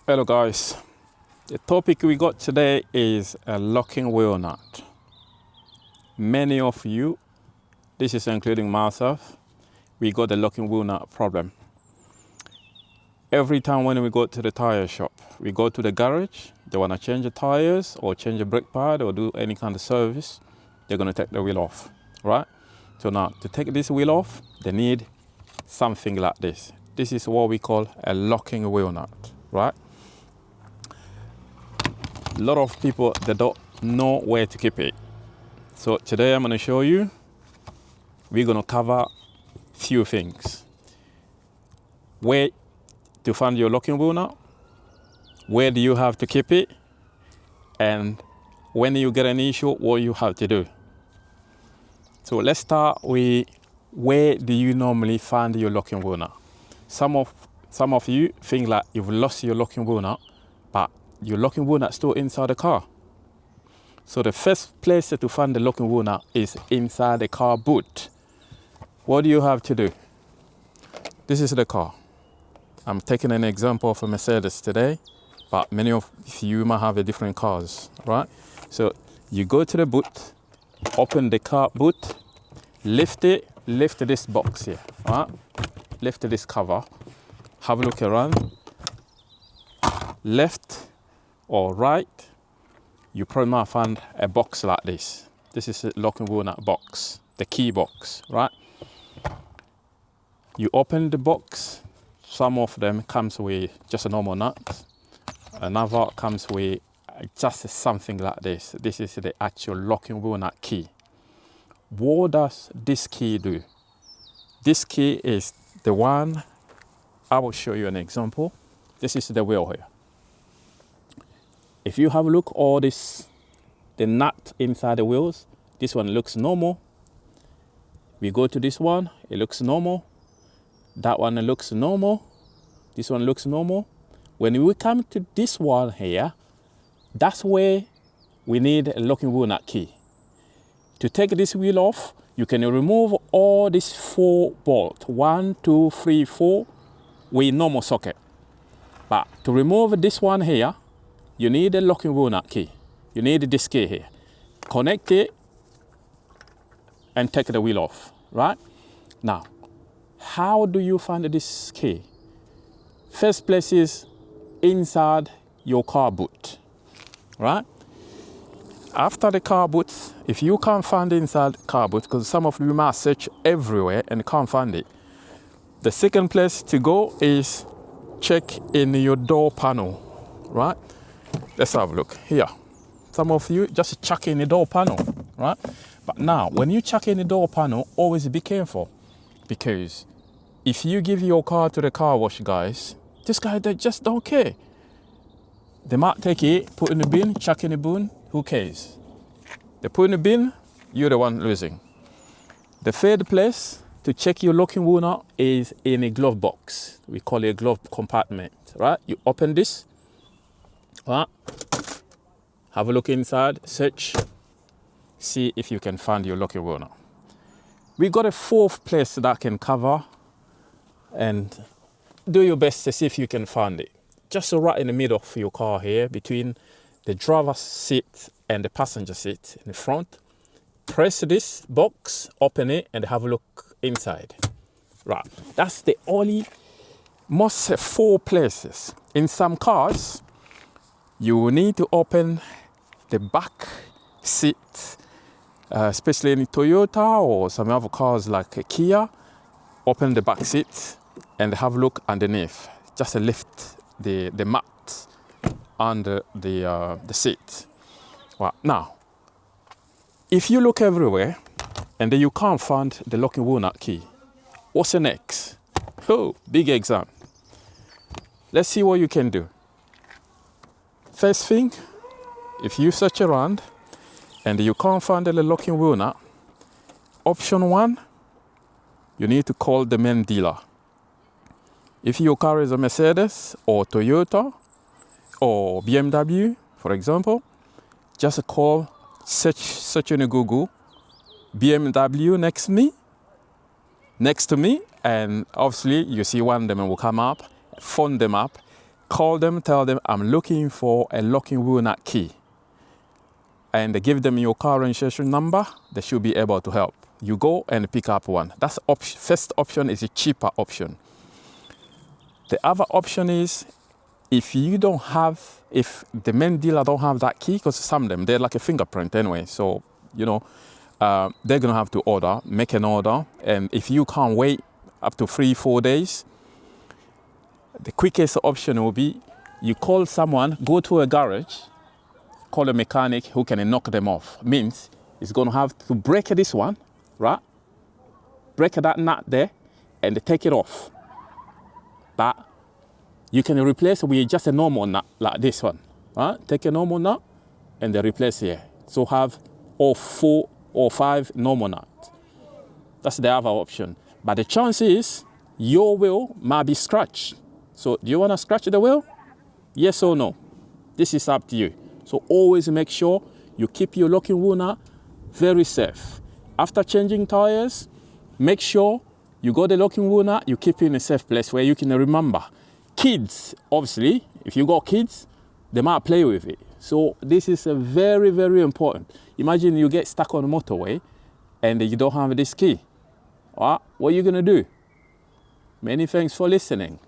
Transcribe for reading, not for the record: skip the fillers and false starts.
Hello guys, the topic we got today is a locking wheel nut. Many of you, this is including myself, we got the locking wheel nut problem. Every time when we go to the tire shop, we go to the garage, they want to change the tires or change the brake pad or do any kind of service, they're going to take the wheel off, right? So now to take this wheel off, they need something like this. This is what we call a locking wheel nut, right? A lot of people, they don't know where to keep it. So today I'm going to show you, we're going to cover few things. Where to find your locking wheel nut, where do you have to keep it, and when you get an issue, what you have to do. So let's start with, where do you normally find your locking wheel nut? Some of you think like you've lost your locking wheel nut, but your locking wheel nut still inside the car. So the first place to find the locking wheel nut is inside the car boot. What do you have to do? This is the car. I'm taking an example of a Mercedes today, but many of you might have a different cars, right? So you go to the boot, open the car boot, lift this box here, right? Lift this cover, have a look around, left or right, you probably might find a box like this. This is a locking wheel nut box, the key box, right? You open the box, some of them comes with just a normal nut, another comes with just something like this. This is the actual locking wheel nut key. What does this key do? This key is the one, I will show you an example. This is the wheel here. If you have a look, all this, the nut inside the wheels, this one looks normal. We go to this one, it looks normal. That one looks normal. This one looks normal. When we come to this one here, that's where we need a locking wheel nut key. To take this wheel off, you can remove all these 4 bolts, 1, 2, 3, 4, with normal socket. But to remove this one here, you need a locking wheel nut key. You need this key here. Connect it and take the wheel off, right? Now, how do you find this key? First place is inside your car boot, right? After the car boot, if you can't find it inside the car boot, because some of you might search everywhere and can't find it, the second place to go is check in your door panel, right? Let's have a look here. Some of you just check in the door panel, right? But now, when you check in the door panel, always be careful, because if you give your car to the car wash guys, this guy, they just don't care. They might take it, put in the bin, chuck in the bin, who cares? They put in the bin, you're the one losing. The third place to check your locking wheel nut is in a glove box. We call it a glove compartment, right? You open this, right? Have a look inside, search, see if you can find your locking wheel nut. We got a 4th place that can cover, and do your best to see if you can find it. Just right in the middle of your car here, between the driver's seat and the passenger seat in the front. Press this box, open it, and have a look inside. Right, that's the only, most 4 places. In some cars, you will need to open the back seat, especially in Toyota or some other cars like a Kia. Open the back seat and have a look underneath. Just lift the mat under the seat. Well, now, if you look everywhere and then you can't find the locking wheel nut key, what's the next? Oh, big exam. Let's see what you can do. First thing, if you search around and you can't find the locking wheel nut, option 1, you need to call the main dealer. If your car is a Mercedes or Toyota or BMW, for example, just call, search in Google, BMW next to me, and obviously you see one of them will come up, phone them up, call them, tell them I'm looking for a locking wheel nut key, and give them your car registration number. They should be able to help. You go and pick up one. That's first option is a cheaper option. The other option is if the main dealer don't have that key, because some of them, they're like a fingerprint anyway. So, they're gonna have to make an order. And if you can't wait up to 3-4 days, the quickest option will be you call someone, go to a garage, call a mechanic who can knock them off. Means it's gonna have to break this one, right? Break that nut there and take it off. But you can replace it with just a normal nut like this one, right? Take a normal nut and then replace here. So have 4 or 5 normal nuts. That's the other option. But the chance is your wheel might be scratched. So do you want to scratch the wheel? Yes or no? This is up to you. So always make sure you keep your locking wheel nut very safe. After changing tires, make sure you got the locking wheel nut, you keep it in a safe place where you can remember. Kids, obviously, if you got kids, they might play with it. So this is a very, very important. Imagine you get stuck on the motorway and you don't have this key. What are you gonna do? Many thanks for listening.